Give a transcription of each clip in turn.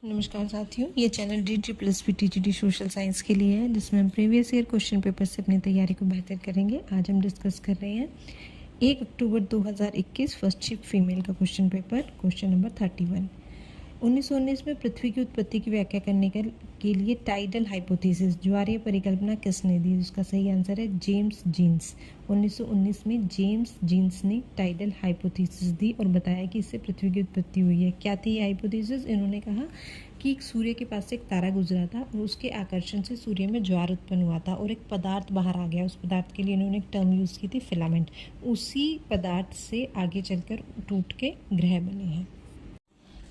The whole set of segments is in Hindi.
नमस्कार साथियों, ये channel DGPLSB TGT social science के लिए है, जिसमें हम प्रीवियस ईयर क्वेश्चन पेपर से अपनी तैयारी को बेहतर करेंगे। आज हम डिस्कस कर रहे हैं 1 अक्टूबर 2021 फर्स्ट शिफ्ट फीमेल का क्वेश्चन पेपर, क्वेश्चन नंबर 31। 1919 में पृथ्वी की उत्पत्ति की व्याख्या करने के लिए टाइडल हाइपोथेसिस ज्वारीय परिकल्पना किसने दी? उसका सही आंसर है जेम्स जीन्स। 1919 में जेम्स जीन्स ने टाइडल हाइपोथेसिस दी और बताया कि इससे पृथ्वी की उत्पत्ति हुई है। क्या थी ये हाइपोथेसिस? इन्होंने कहा कि सूर्य के पास से एक तारा गुजरा था और उसके आकर्षण से सूर्य में ज्वार उत्पन्न हुआ था और एक पदार्थ बाहर आ गया। उस पदार्थ के लिए इन्होंने एक टर्म यूज़ की थी, फिलामेंट। उसी पदार्थ से आगे चलकर टूट के ग्रह बने हैं।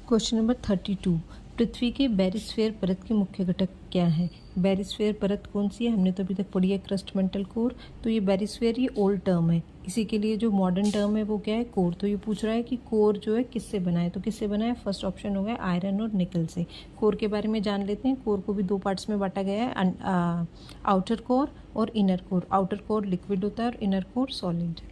Question number 32। पृथ्वी के बैरिस्फीयर परत के मुख्य घटक क्या है? बैरिस्फीयर परत कौन सी है? हमने तो अभी तक पढ़ी है क्रस्ट मेंटल कोर। तो ये बैरिस्फीयर ये ओल्ड टर्म है, इसी के लिए जो मॉडर्न टर्म है वो क्या है? कोर। तो ये पूछ रहा है कि कोर जो है किससे बना है, तो किससे बना है? फर्स्ट ऑप्शन होगा आयरन और निकल से। कोर के बारे में जान लेते हैं। कोर को भी दो पार्ट्स में बांटा गया है, आउटर कोर और inner core. Outer core liquid होता है और inner core solid.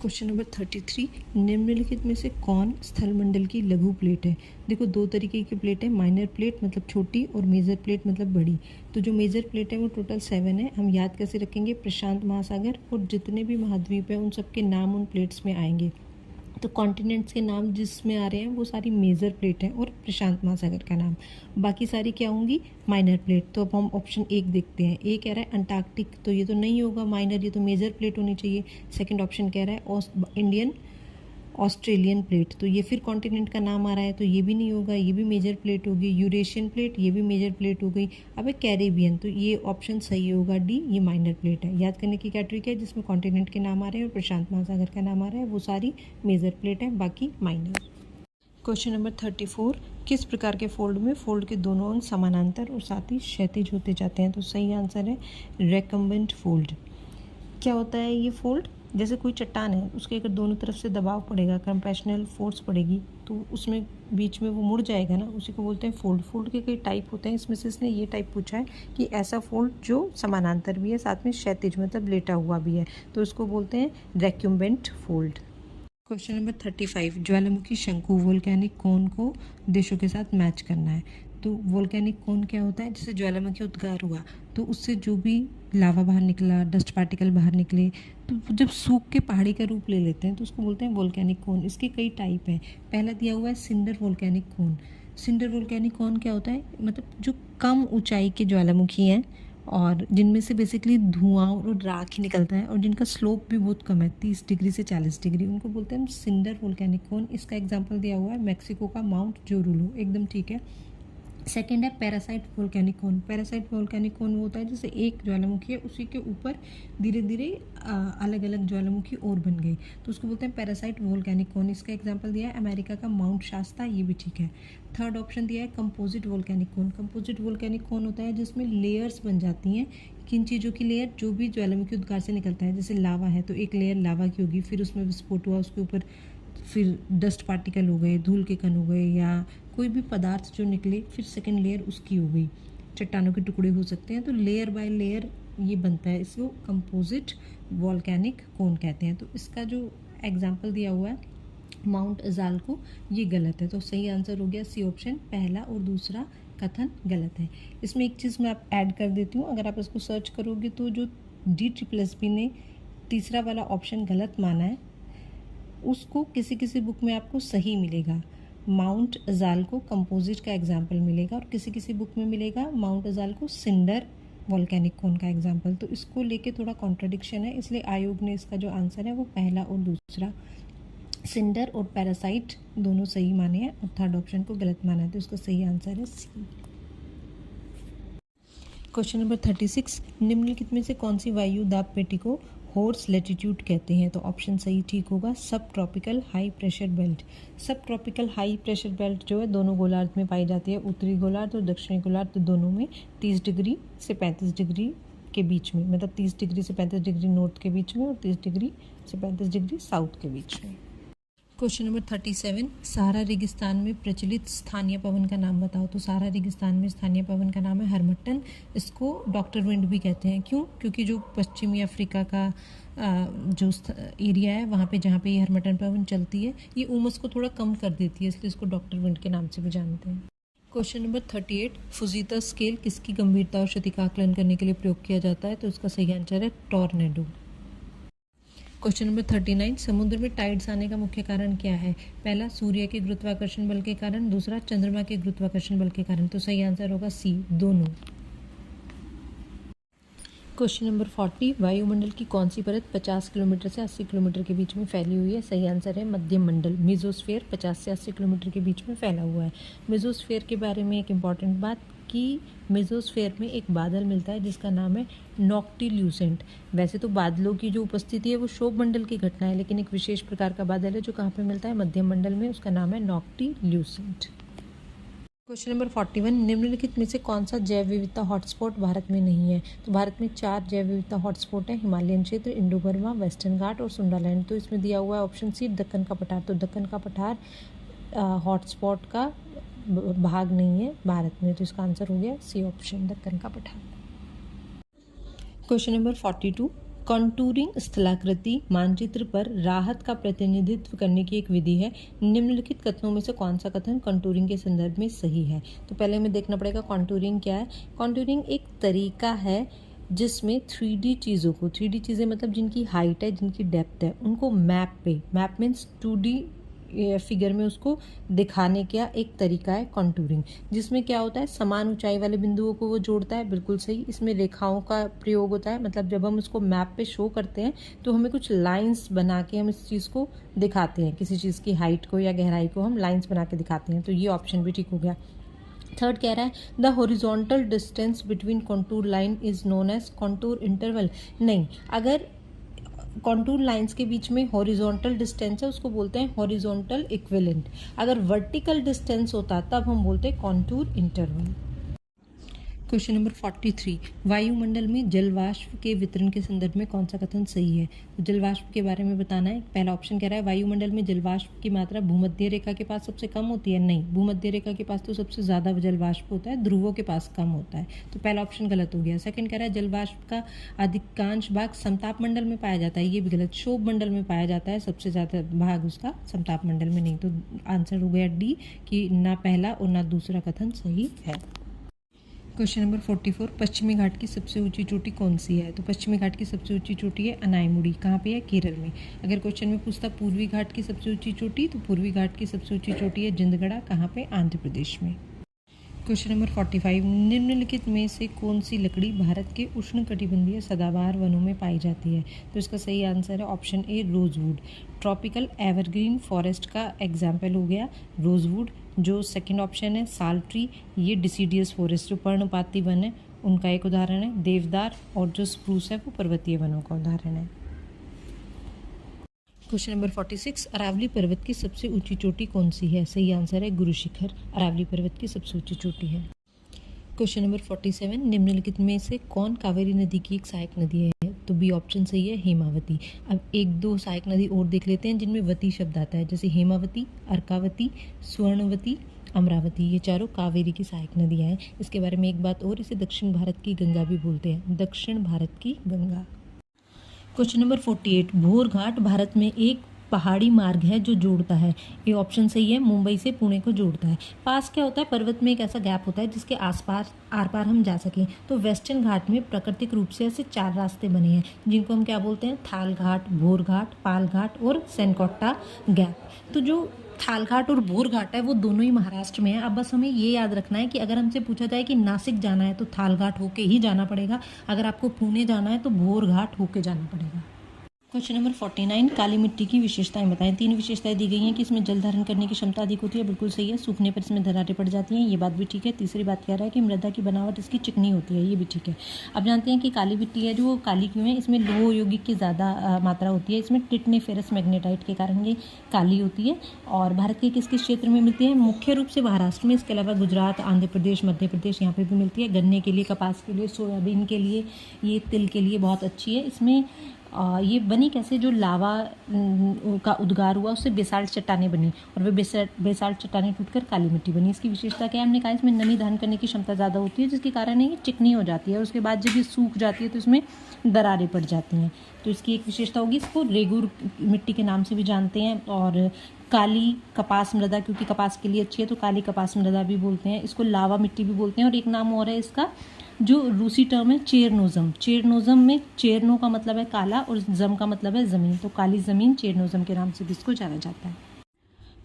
Question number 33। निम्नलिखित में से कौन स्थलमंडल की लघु प्लेट है? देखो, दो तरीके की प्लेट है, माइनर प्लेट मतलब छोटी और मेजर प्लेट मतलब बड़ी। तो जो मेजर प्लेट है वो टोटल 7 है। हम याद कैसे रखेंगे? प्रशांत महासागर और जितने भी महाद्वीप हैं उन सबके नाम उन प्लेट्स में आएंगे। तो कॉन्टिनेंट्स के नाम जिसमें आ रहे हैं वो सारी मेजर प्लेट हैं और प्रशांत महासागर का नाम। बाकी सारी क्या होंगी? Minor plate. तो अब हम ऑप्शन 1 देखते हैं। ए कह रहा है अंटार्कटिक, तो ये तो नहीं होगा माइनर, ये तो मेजर प्लेट होनी चाहिए। सेकंड ऑप्शन कह रहा है इंडियन ऑस्ट्रेलियन प्लेट, तो ये फिर कॉन्टिनेंट का नाम आ रहा है, तो ये भी नहीं होगा, ये भी मेजर प्लेट होगी। यूरेशियन प्लेट, ये भी मेजर प्लेट हो गई। अब कैरेबियन, तो ये ऑप्शन सही होगा डी, ये माइनर प्लेट है। याद करने की क्या ट्रिक है? जिसमें कॉन्टिनेंट के नाम आ रहे हैं और प्रशांत महासागर का नाम आ रहा है वो सारी मेजर प्लेट है, बाकी माइनर। Question number 34। किस प्रकार के फोल्ड में फोल्ड के दोनों अंग समानांतर और साथ ही क्षैतिज होते जाते हैं? तो सही आंसर है रेकम्बेंट फोल्ड। क्या होता है ये फोल्ड? जैसे कोई चट्टान है, उसके अगर दोनों तरफ से दबाव पड़ेगा, कंप्रेशनल फोर्स पड़ेगी, तो उसमें बीच में वो मुड़ जाएगा ना, उसी को बोलते हैं फोल्ड। फोल्ड के कई टाइप होते हैं, इसमें से इसने ये टाइप पूछा है कि ऐसा फोल्ड जो समानांतर भी है साथ में क्षैतिज मतलब लेटा हुआ भी है, तो इसको बोलते हैं रेक्यूम्बेंट फोल्ड। Question number 35। ज्वालामुखी शंकु वोल्केनिक कोन को देशों के साथ मैच करना है। तो वोल्केनिक कोन क्या होता है? जैसे ज्वालामुखी उद्गार हुआ तो उससे जो भी लावा बाहर निकला, डस्ट पार्टिकल बाहर निकले, तो जब सूख के पहाड़ी का रूप ले लेते हैं तो उसको बोलते हैं वोल्केनिक कोन। इसके कई टाइप हैं। पहला दिया हुआ है सिंडर वोल्केनिक कोन। सिंडर वोल्केनिक कोन क्या होता है? मतलब जो कम ऊंचाई के ज्वालामुखी हैं और जिनमें से बेसिकली धुआं और राख ही निकलता है और जिनका स्लोप भी बहुत कम है, 30 डिग्री से 40 डिग्री, उनको बोलते हैं हम सिंडर वोल्केनिक कोन। इसका एग्जांपल दिया हुआ है मेक्सिको का माउंट जोरुलो, एकदम ठीक है। सेकेंड है पैरासाइट वोल्केनिक कोन। पैरासाइट वोल्केनिक कोन वो होता है जैसे एक ज्वालामुखी है, उसी के ऊपर धीरे धीरे अलग अलग ज्वालामुखी और बन गई, तो उसको बोलते हैं पैरासाइट वोल्केनिक कोन। इसका एग्जांपल दिया है अमेरिका का माउंट शास्ता, ये भी ठीक है। थर्ड ऑप्शन दिया है कंपोजिट वोल्केनिक कोन। कंपोजिट वोल्केनिक कोन होता है जिसमें लेयर्स बन जाती हैं। किन चीज़ों की लेयर? जो भी ज्वालामुखी उद्गार से निकलता है, जैसे लावा है तो एक लेयर लावा की होगी, फिर उसमें विस्फोट हुआ, उसके ऊपर फिर डस्ट पार्टिकल हो गए, धूल के कण हो गए, या कोई भी पदार्थ जो निकले, फिर सेकंड लेयर उसकी हो गई, चट्टानों के टुकड़े हो सकते हैं। तो लेयर बाय लेयर ये बनता है, इसको कंपोजिट वॉल्केनिक कोन कहते हैं। तो इसका जो एग्जांपल दिया हुआ है माउंट अजाल को, ये गलत है। तो सही आंसर हो गया सी ऑप्शन, पहला और दूसरा कथन गलत है। इसमें एक चीज़ मैं आप ऐड कर देती हूँ, अगर आप इसको सर्च करोगे तो जो DGPLSB ने तीसरा वाला ऑप्शन गलत माना है उसको किसी किसी बुक में आपको सही मिलेगा। माउंट अजाल को कंपोजिट का एग्जाम्पल मिलेगा और किसी किसी बुक में मिलेगा माउंट अजाल को सिंडर वॉल्केनिक कोन का एग्जाम्पल। तो इसको लेके थोड़ा कॉन्ट्रडिक्शन है, इसलिए आयोग ने इसका जो आंसर है वो पहला और दूसरा सिंडर और पैरासाइट दोनों सही माने हैं और थर्ड ऑप्शन को गलत माना है, तो इसका सही आंसर है सी। Question number 36। निम्नलिखित में से कौन सी वायु दाब पेटी को हॉर्स लैटिट्यूड कहते हैं? तो ऑप्शन सही ठीक होगा सब ट्रॉपिकल हाई प्रेशर बेल्ट। सब ट्रॉपिकल हाई प्रेशर बेल्ट जो है दोनों गोलार्ध में पाई जाती है, उत्तरी गोलार्ध और दक्षिणी गोलार्ध दोनों में 30 डिग्री से 35 डिग्री के बीच में, मतलब 30 डिग्री से 35 डिग्री नॉर्थ के बीच में और 30 डिग्री से 35 डिग्री साउथ के बीच में। Question number 37। सहारा रेगिस्तान में प्रचलित स्थानीय पवन का नाम बताओ। तो सहारा रेगिस्तान में स्थानीय पवन का नाम है हरमट्टन। इसको डॉक्टर विंड भी कहते हैं। क्यों? क्योंकि जो पश्चिमी अफ्रीका का जो एरिया है वहाँ पे जहाँ पे ये हरमटन पवन चलती है, ये उमस को थोड़ा कम कर देती है, इसलिए इसको डॉक्टर विंड के नाम से भी जानते हैं। क्वेश्चन नंबर 38, फुजीता स्केल किसकी गंभीरता और क्षति का आकलन करने के लिए प्रयोग किया जाता है? तो इसका सही आंसर है टॉर्नेडो। क्वेश्चन नंबर 39, समुद्र में टाइड्स आने का मुख्य कारण क्या है? पहला, सूर्य के गुरुत्वाकर्षण बल के कारण, दूसरा चंद्रमा के गुरुत्वाकर्षण बल के कारण। तो सही आंसर होगा सी, दोनों। क्वेश्चन नंबर 40, वायुमंडल की कौन सी परत 50 किलोमीटर से 80 किलोमीटर के बीच में फैली हुई है? सही आंसर है मध्यम मंडल, मेसोस्फीयर 50 से 80 किलोमीटर के बीच में फैला हुआ है। मेसोस्फीयर के बारे में एक इम्पॉर्टेंट बात कि मेसोस्फीयर में एक बादल मिलता है जिसका नाम है नॉक्टिल्यूसेंट। वैसे तो बादलों की जो उपस्थिति है वो शोभ मंडल की घटना है, लेकिन एक विशेष प्रकार का बादल है जो कहाँ पे मिलता है? मध्यम मंडल में, उसका नाम है नॉक्टिल्यूसेंट। क्वेश्चन नंबर 41, निम्नलिखित में से कौन सा जैव विविधता हॉटस्पॉट भारत में नहीं है? तो भारत में 4 जैव विविधता हॉटस्पॉट है, हिमालयन क्षेत्र, इंडो बर्मा, वेस्टर्न घाट और सुंडालैंड। तो इसमें दिया हुआ है ऑप्शन सी, दक्कन का पठार। तो दक्कन का पठार हॉटस्पॉट का भाग नहीं है भारत में, तो इसका आंसर हो गया सी ऑप्शन, दक्कन का पठार। क्वेश्चन नंबर 42, कॉन्टूरिंग स्थलाकृति मानचित्र पर राहत का प्रतिनिधित्व करने की एक विधि है। निम्नलिखित कथनों में से कौन सा कथन कॉन्टूरिंग के संदर्भ में सही है? तो पहले हमें देखना पड़ेगा कॉन्टूरिंग क्या है। कॉन्टूरिंग एक तरीका है जिसमें 3D चीज़ों को, 3D चीज़ें मतलब जिनकी हाइट है, जिनकी डेप्थ है, उनको मैप मीन्स 2D फिगर में उसको दिखाने का एक तरीका है कॉन्टूरिंग, जिसमें क्या होता है, समान ऊंचाई वाले बिंदुओं को वो जोड़ता है, बिल्कुल सही। इसमें रेखाओं का प्रयोग होता है, मतलब जब हम उसको मैप पे शो करते हैं तो हमें कुछ लाइंस बना के हम इस चीज़ को दिखाते हैं, किसी चीज़ की हाइट को या गहराई को हम लाइंस बना के दिखाते हैं। तो ये ऑप्शन भी ठीक हो गया। थर्ड कह रहा है the horizontal distance between contour line is known as contour interval. नहीं, अगर कॉन्टूर लाइंस के बीच में हॉरिजॉन्टल डिस्टेंस है उसको बोलते हैं हॉरिजॉन्टल इक्विवेलेंट। अगर वर्टिकल डिस्टेंस होता तब हम बोलते हैं कॉन्टूर इंटरवल। क्वेश्चन नंबर 43, वायुमंडल में जलवाष्प के वितरण के संदर्भ में कौन सा कथन सही है? तो जलवाष्प के बारे में बताना है। पहला ऑप्शन कह रहा है वायुमंडल में जलवाष्प की मात्रा भूमध्य रेखा के पास सबसे कम होती है। नहीं, भूमध्य रेखा के पास तो सबसे ज़्यादा जलवाष्प होता है, ध्रुवों के पास कम होता है। तो पहला ऑप्शन गलत हो गया। सेकंड कह रहा है जलवाष्प का अधिकांश भाग समताप मंडल में पाया जाता है। ये भी गलत, क्षोभ मंडल में पाया जाता है सबसे ज़्यादा भाग उसका, समताप मंडल में नहीं। तो आंसर हो गया डी, कि ना पहला और ना दूसरा कथन सही है। क्वेश्चन नंबर 44, पश्चिमी घाट की सबसे ऊंची चोटी कौन सी है? तो पश्चिमी घाट की सबसे ऊंची चोटी है अनाईमुड़ी। कहाँ पे है? केरल में। अगर क्वेश्चन में पूछता पूर्वी घाट की सबसे ऊंची चोटी, तो पूर्वी घाट की सबसे ऊंची चोटी है जिंदगड़ा। कहाँ पे? आंध्र प्रदेश में। क्वेश्चन नंबर 45, निम्नलिखित में से कौन सी लकड़ी भारत के उष्णकटिबंधीय सदाबहार वनों में पाई जाती है? तो इसका सही आंसर है option A, rosewood. Tropical evergreen forest का एग्जाम्पल हो गया रोजवुड। जो सेकंड ऑप्शन है साल ट्री, ये डिसीडियस फॉरेस्ट जो पर्णपाती वन है उनका एक उदाहरण है। देवदार और जो स्प्रूस है वो पर्वतीय वनों का उदाहरण है। क्वेश्चन नंबर 46, अरावली पर्वत की सबसे ऊंची चोटी कौन सी है? सही आंसर है गुरु शिखर, अरावली पर्वत की सबसे ऊंची चोटी है। क्वेश्चन नंबर 47, निम्नलिखित में से कौन कावेरी नदी की एक सहायक नदी है? तो बी ऑप्शन सही है, हेमावती। अब एक दो सहायक नदी और देख लेते हैं जिनमें वती शब्द आता है, जैसे हेमावती, अर्कावती, स्वर्णवती, अमरावती। ये चारों कावेरी की सहायक नदियाँ हैं। इसके बारे में एक बात और, इसे दक्षिण भारत की गंगा भी बोलते हैं, दक्षिण भारत की गंगा। क्वेश्चन नंबर 48, भोर घाट भारत में एक पहाड़ी मार्ग है जो जोड़ता है। ये ऑप्शन सही है, मुंबई से पुणे को जोड़ता है। पास क्या होता है? पर्वत में एक ऐसा गैप होता है जिसके आसपास आर पार हम जा सकें। तो वेस्टर्न घाट में प्राकृतिक रूप से ऐसे 4 रास्ते बने हैं जिनको हम क्या बोलते हैं? थाल घाट, भोर घाट, पाल घाट और सेनकोट्टा गैप। तो जो थाल घाट और भोर घाट है वो दोनों ही महाराष्ट्र में है। अब बस हमें ये याद रखना है कि अगर हमसे पूछा जाए कि नासिक जाना है तो थाल घाट होके ही जाना पड़ेगा, अगर आपको पुणे जाना है तो भोर घाट होके जाना पड़ेगा। क्वेश्चन नंबर 49, काली मिट्टी की विशेषताएं बताएं। 3 विशेषताएं दी गई हैं कि इसमें जल धारण करने की क्षमता अधिक होती है, बिल्कुल सही है। सूखने पर इसमें दरारें पड़ जाती हैं, ये बात भी ठीक है। तीसरी बात कह रहा है कि मृदा की बनावट इसकी चिकनी होती है, ये भी ठीक है। अब जानते हैं कि काली मिट्टी है जो वो काली क्यों है? इसमें लोह यौगिक की ज़्यादा मात्रा होती है, इसमें टिटने फेरस मैग्नेटाइट के कारण ये काली होती है। और भारत के किस किस क्षेत्र में मिलती है? मुख्य रूप से महाराष्ट्र में, इसके अलावा गुजरात, आंध्र प्रदेश, मध्य प्रदेश यहाँ पर भी मिलती है। गन्ने के लिए, कपास के लिए, सोयाबीन के लिए, ये तिल के लिए बहुत अच्छी है। इसमें ये बनी कैसे, जो लावा का उद्गार हुआ उससे बेसाल्ट चट्टानें बनी और वे बेसाल्ट चट्टानें टूटकर काली मिट्टी बनी। इसकी विशेषता क्या है, हमने कहा इसमें नमी धारण करने की क्षमता ज़्यादा होती है, जिसके कारण ये चिकनी हो जाती है और उसके बाद जब ये सूख जाती है तो इसमें दरारें पड़ जाती हैं। तो इसकी एक विशेषता होगी, इसको रेगुर मिट्टी के नाम से भी जानते हैं और काली कपास मृदा, क्योंकि कपास के लिए अच्छी है तो काली कपास मृदा भी बोलते हैं। इसको लावा मिट्टी भी बोलते हैं और एक नाम और है इसका, जो रूसी टर्म है चेरनोजम। चेरनोजम में चेरनो का मतलब है काला और जम का मतलब है ज़मीन, तो काली ज़मीन चेरनोजम के नाम से भी इसको जाना जाता है।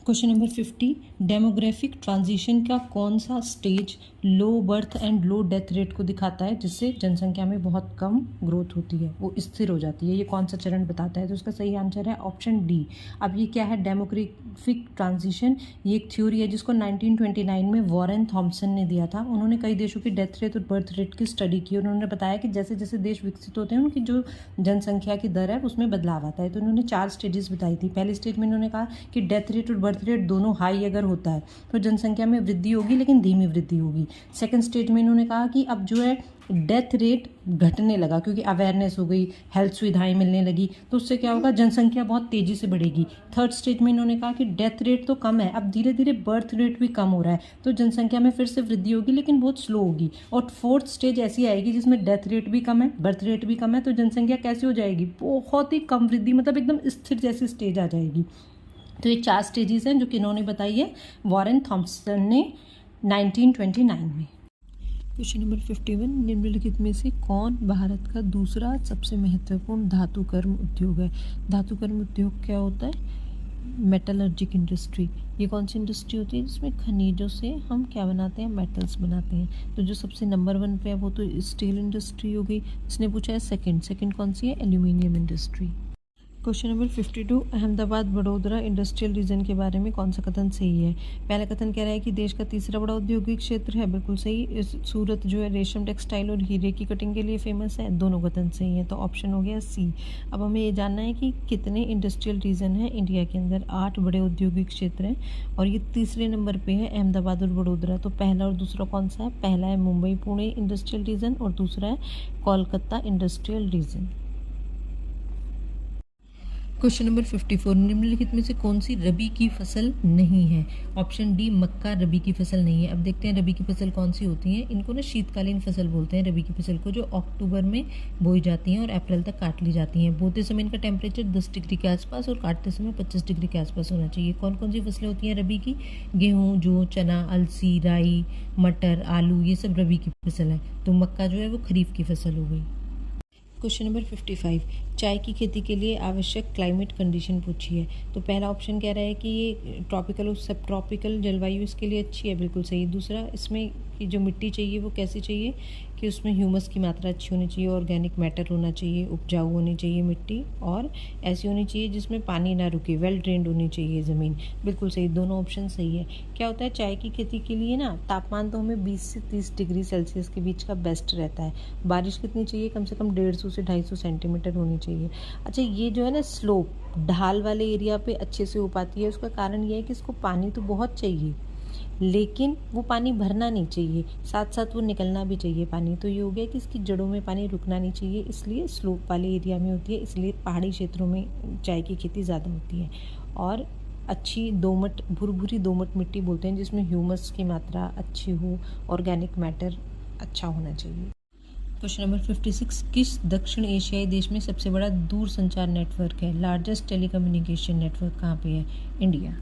क्वेश्चन नंबर 50, डेमोग्राफिक ट्रांजिशन का कौन सा stage low birth and low death rate को दिखाता है, जिससे जनसंख्या में बहुत कम ग्रोथ होती है, वो स्थिर हो जाती है, ये कौन सा चरण बताता है? तो उसका सही आंसर है ऑप्शन डी। अब ये क्या है डेमोग्राफिक ट्रांजिशन? ये एक थ्योरी है जिसको 1929 में वॉरेन थॉम्सन ने दिया था। उन्होंने कई देशों की डेथ रेट और बर्थ रेट की स्टडी की। उन्होंने बताया कि जैसे जैसे देश विकसित होते हैं उनकी जो जनसंख्या की दर है उसमें बदलाव आता है। तो उन्होंने 4 स्टेजेस बताई थी। पहले स्टेज में उन्होंने कहा कि डेथ रेट और बर्थ रेट दोनों हाई अगर होता है तो जनसंख्या में वृद्धि होगी, लेकिन धीमी वृद्धि होगी। सेकंड स्टेज में इन्होंने कहा कि अब जो है डेथ रेट घटने लगा, क्योंकि अवेयरनेस हो गई, हेल्थ सुविधाएं मिलने लगी, तो उससे क्या होगा, जनसंख्या बहुत तेजी से बढ़ेगी। थर्ड स्टेज में इन्होंने कहा कि डेथ रेट तो कम है, अब धीरे धीरे बर्थ रेट भी कम हो रहा है, तो जनसंख्या में फिर से वृद्धि होगी लेकिन बहुत स्लो होगी। और फोर्थ स्टेज ऐसी आएगी जिसमें डेथ रेट भी कम है, बर्थ रेट भी कम है, तो जनसंख्या कैसी हो जाएगी, बहुत ही कम वृद्धि, मतलब एकदम स्थिर जैसी स्टेज आ जाएगी। तो ये 4 स्टेजेस हैं जो कि इन्होंने बताई है वॉरेन थॉम्सन ने 1929 में। क्वेश्चन नंबर 51, निम्नलिखित में से कौन भारत का दूसरा सबसे महत्वपूर्ण धातुकर्म उद्योग है? धातुकर्म उद्योग क्या होता है? मेटलर्जिक इंडस्ट्री। ये कौन सी इंडस्ट्री होती है जिसमें खनिजों से हम क्या बनाते हैं, मेटल्स बनाते हैं। तो जो सबसे नंबर 1 पे है वो तो स्टील इंडस्ट्री हो गई। इसने पूछा है सेकंड कौन सी है? Aluminium industry. Question number 52, Ahmedabad Vadodara industrial region के बारे में कौन सा कथन सही है? पहला कथन कह रहा है कि देश का तीसरा बड़ा औद्योगिक क्षेत्र है, बिल्कुल सही। सूरत जो है रेशम, टेक्सटाइल और हीरे की कटिंग के लिए फेमस है, दोनों कथन सही है, तो ऑप्शन हो गया सी। अब हमें ये जानना है कि कितने इंडस्ट्रियल रीजन है इंडिया के अंदर। 8 बड़े औद्योगिक क्षेत्र हैं और ये तीसरे नंबर पर है अहमदाबाद और बड़ोदरा। तो पहला और दूसरा कौन सा है? पहला है मुंबई पुणे इंडस्ट्रियल रीजन और दूसरा है Kolkata industrial region. Question number 54, निम्नलिखित में से कौन सी रबी की फसल नहीं है? ऑप्शन डी मक्का रबी की फसल नहीं है। अब देखते हैं रबी की फसल कौन सी होती है। इनको ना शीतकालीन फसल बोलते हैं रबी की फसल को, जो अक्टूबर में बोई जाती हैं और अप्रैल तक काट ली जाती हैं। बोते समय इनका टेम्परेचर 10 डिग्री के आसपास और काटते समय 25 डिग्री के आसपास होना चाहिए। कौन कौन सी फसलें होती हैं रबी की? गेहूँ, जौ, चना, अलसी, राई, मटर, आलू, ये सब रबी की फसल है। तो मक्का जो है वो खरीफ की फसल हो गई। क्वेश्चन नंबर 55, चाय की खेती के लिए आवश्यक क्लाइमेट कंडीशन पूछी है। तो पहला ऑप्शन कह रहा है कि ये ट्रॉपिकल और सब ट्रॉपिकल जलवायु इसके लिए अच्छी है, बिल्कुल सही। दूसरा, इसमें की जो मिट्टी चाहिए वो कैसी चाहिए कि उसमें ह्यूमस की मात्रा अच्छी होनी चाहिए, ऑर्गेनिक मैटर होना चाहिए, उपजाऊ होनी चाहिए मिट्टी, और ऐसी होनी चाहिए जिसमें पानी ना रुके, वेल ड्रेन्ड होनी चाहिए ज़मीन, बिल्कुल सही। दोनों ऑप्शन सही है। क्या होता है चाय की खेती के लिए ना तापमान तो हमें 20 से 30 डिग्री सेल्सियस के बीच का बेस्ट रहता है। बारिश कितनी चाहिए? कम से कम 150 से 250 सेंटीमीटर होनी चाहिए। अच्छा, ये जो है ना स्लोप ढाल वाले एरिया पे अच्छे से हो पाती है। उसका कारण ये है कि इसको पानी तो बहुत चाहिए लेकिन वो पानी भरना नहीं चाहिए, साथ साथ वो निकलना भी चाहिए पानी। तो ये हो गया कि इसकी जड़ों में पानी रुकना नहीं चाहिए, इसलिए स्लोप वाले एरिया में होती है। इसलिए पहाड़ी क्षेत्रों में चाय की खेती ज़्यादा होती है। और अच्छी दोमट, भुरभुरी दोमट मिट्टी बोलते हैं, जिसमें ह्यूमस की मात्रा अच्छी हो, ऑर्गेनिक मैटर अच्छा होना चाहिए। क्वेश्चन नंबर 56, किस दक्षिण एशियाई देश में सबसे बड़ा दूर संचार नेटवर्क है? लार्जेस्ट टेलीकम्युनिकेशन नेटवर्क कहाँ पे है? इंडिया।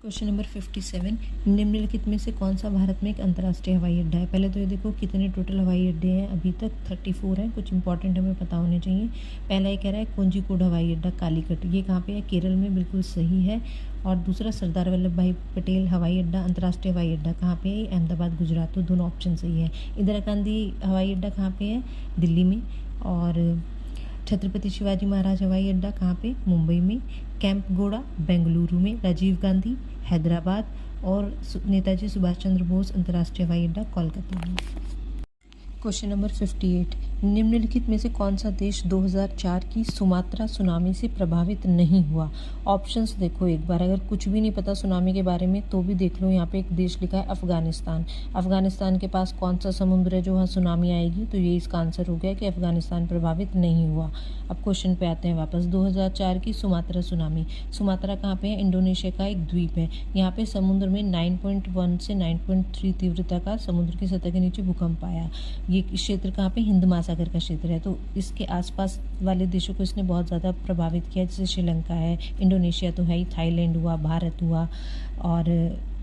क्वेश्चन नंबर 57, निम्नलिखित में से कौन सा भारत में एक अंतर्राष्ट्रीय हवाई अड्डा है? पहले तो ये देखो कितने टोटल हवाई अड्डे हैं, अभी तक 34 हैं। कुछ इंपॉर्टेंट हमें पता होने चाहिए। पहला ये कह रहा है कोझिकोड हवाई अड्डा कालीकट, ये कहाँ पे है? केरल में, बिल्कुल सही है। और दूसरा सरदार वल्लभ भाई पटेल हवाई अड्डा, अंतर्राष्ट्रीय हवाई अड्डा कहाँ पे है? अहमदाबाद, गुजरात। तो दोनों ऑप्शन सही है। इंदिरा गांधी हवाई अड्डा कहाँ पे है? दिल्ली में। और छत्रपति शिवाजी महाराज हवाई अड्डा कहाँ पे? मुंबई में। कैंप गोड़ा बेंगलुरु में। राजीव गांधी हैदराबाद। और नेताजी सुभाष चंद्र बोस अंतर्राष्ट्रीय हवाई अड्डा कोलकाता में। क्वेश्चन नंबर 58, निम्नलिखित में से कौन सा देश 2004 की सुमात्रा सुनामी से प्रभावित नहीं हुआ? ऑप्शंस देखो एक बार, अगर कुछ भी नहीं पता सुनामी के बारे में तो भी देख लो। यहाँ पे एक देश लिखा है अफगानिस्तान। अफगानिस्तान के पास कौन सा समुद्र है जो वहाँ सुनामी आएगी? तो ये इसका आंसर हो गया कि अफगानिस्तान प्रभावित नहीं हुआ। अब क्वेश्चन पे आते हैं वापस। 2004 की सुमात्रा सुनामी। सुमात्रा कहाँ पे है? इंडोनेशिया का एक द्वीप है। यहाँ पे समुद्र में 9.1 से 9.3 तीव्रता का समुद्र की सतह के नीचे भूकंप आया। ये क्षेत्र कहाँ पे? हिंद महासागर का क्षेत्र है। तो इसके आसपास वाले देशों को इसने बहुत ज़्यादा प्रभावित किया, जैसे श्रीलंका है, इंडोनेशिया तो है ही, थाईलैंड हुआ, भारत हुआ और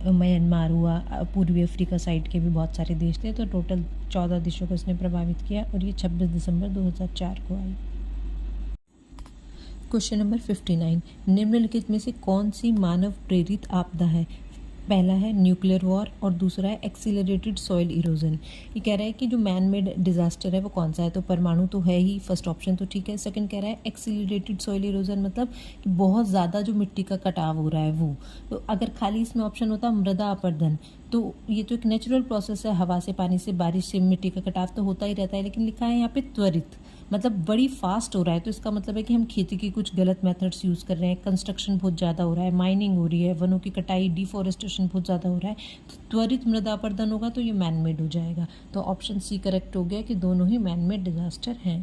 म्यांमार हुआ, पूर्वी अफ्रीका साइड के भी बहुत सारे देश थे। तो टोटल 14 देशों को इसने प्रभावित किया और ये 26 दिसंबर 2004 को आई। क्वेश्चन नंबर 59, निम्नलिखित में से कौन सी मानव प्रेरित आपदा है? पहला है न्यूक्लियर वॉर और दूसरा है एक्सीलरेटेड सॉइल इरोजन। ये कह रहा है कि जो मैन मेड डिजास्टर है वो कौन सा है? तो परमाणु तो है ही, फर्स्ट ऑप्शन तो ठीक है। सेकंड कह रहा है एक्सीलरेटेड सॉइल इरोजन, मतलब कि बहुत ज़्यादा जो मिट्टी का कटाव हो रहा है वो। तो अगर खाली इसमें ऑप्शन होता मृदा अपरदन, तो ये तो एक नेचुरल प्रोसेस है, हवा से, पानी से, बारिश से मिट्टी का कटाव तो होता ही रहता है, लेकिन लिखा है यहाँ पे त्वरित, मतलब बड़ी फास्ट हो रहा है। तो इसका मतलब है कि हम खेती की कुछ गलत मेथड्स यूज़ कर रहे हैं, कंस्ट्रक्शन बहुत ज़्यादा हो रहा है, माइनिंग हो रही है, वनों की कटाई, डिफॉरेस्टेशन बहुत ज़्यादा हो रहा है। तो त्वरित मृदा अपरदन होगा तो ये मैन मेड हो जाएगा। तो ऑप्शन सी करेक्ट हो गया कि दोनों ही मैन मेड डिजास्टर हैं।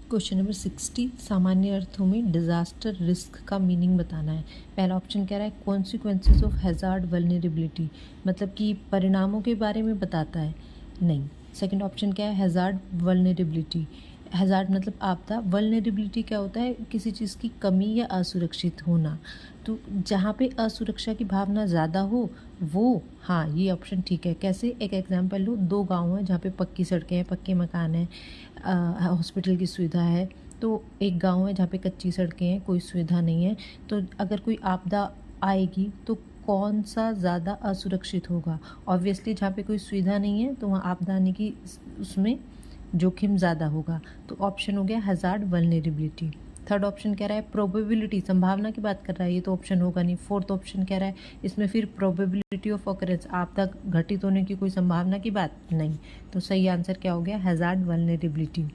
क्वेश्चन नंबर 60, सामान्य अर्थों में डिजास्टर रिस्क का मीनिंग बताना है। पहला ऑप्शन कह रहा है कॉन्सिक्वेंसेस ऑफ हैजार्ड वल्नरेबिलिटी, मतलब कि परिणामों के बारे में बताता है, नहीं। सेकंड ऑप्शन क्या है? Hazard vulnerability. हैजार्ड मतलब आपदा, वल्नरेबिलिटी क्या होता है? किसी चीज़ की कमी या असुरक्षित होना। तो जहाँ पे असुरक्षा की भावना ज़्यादा हो वो, हाँ ये ऑप्शन ठीक है। कैसे? एक एग्जांपल लो, दो गांव हैं जहाँ पे पक्की सड़कें हैं, पक्के मकान हैं, हॉस्पिटल की सुविधा है। तो एक गांव है जहाँ पे कच्ची सड़कें हैं, कोई सुविधा नहीं है। तो अगर कोई आपदा आएगी तो कौन सा ज़्यादा असुरक्षित होगा? ऑब्वियसली जहाँ पे कोई सुविधा नहीं है तो वहाँ आपदा आने की उसमें जोखिम ज़्यादा होगा। तो ऑप्शन हो गया हैजार्ड वल्नरेबिलिटी। थर्ड ऑप्शन कह रहा है प्रोबेबिलिटी, संभावना की बात कर रहा है, ये तो ऑप्शन होगा नहीं। फोर्थ ऑप्शन कह रहा है इसमें फिर प्रोबेबिलिटी ऑफ ऑकरेंस, आपदा घटित होने की कोई संभावना की बात नहीं। तो सही आंसर क्या हो गया? Hazard vulnerability.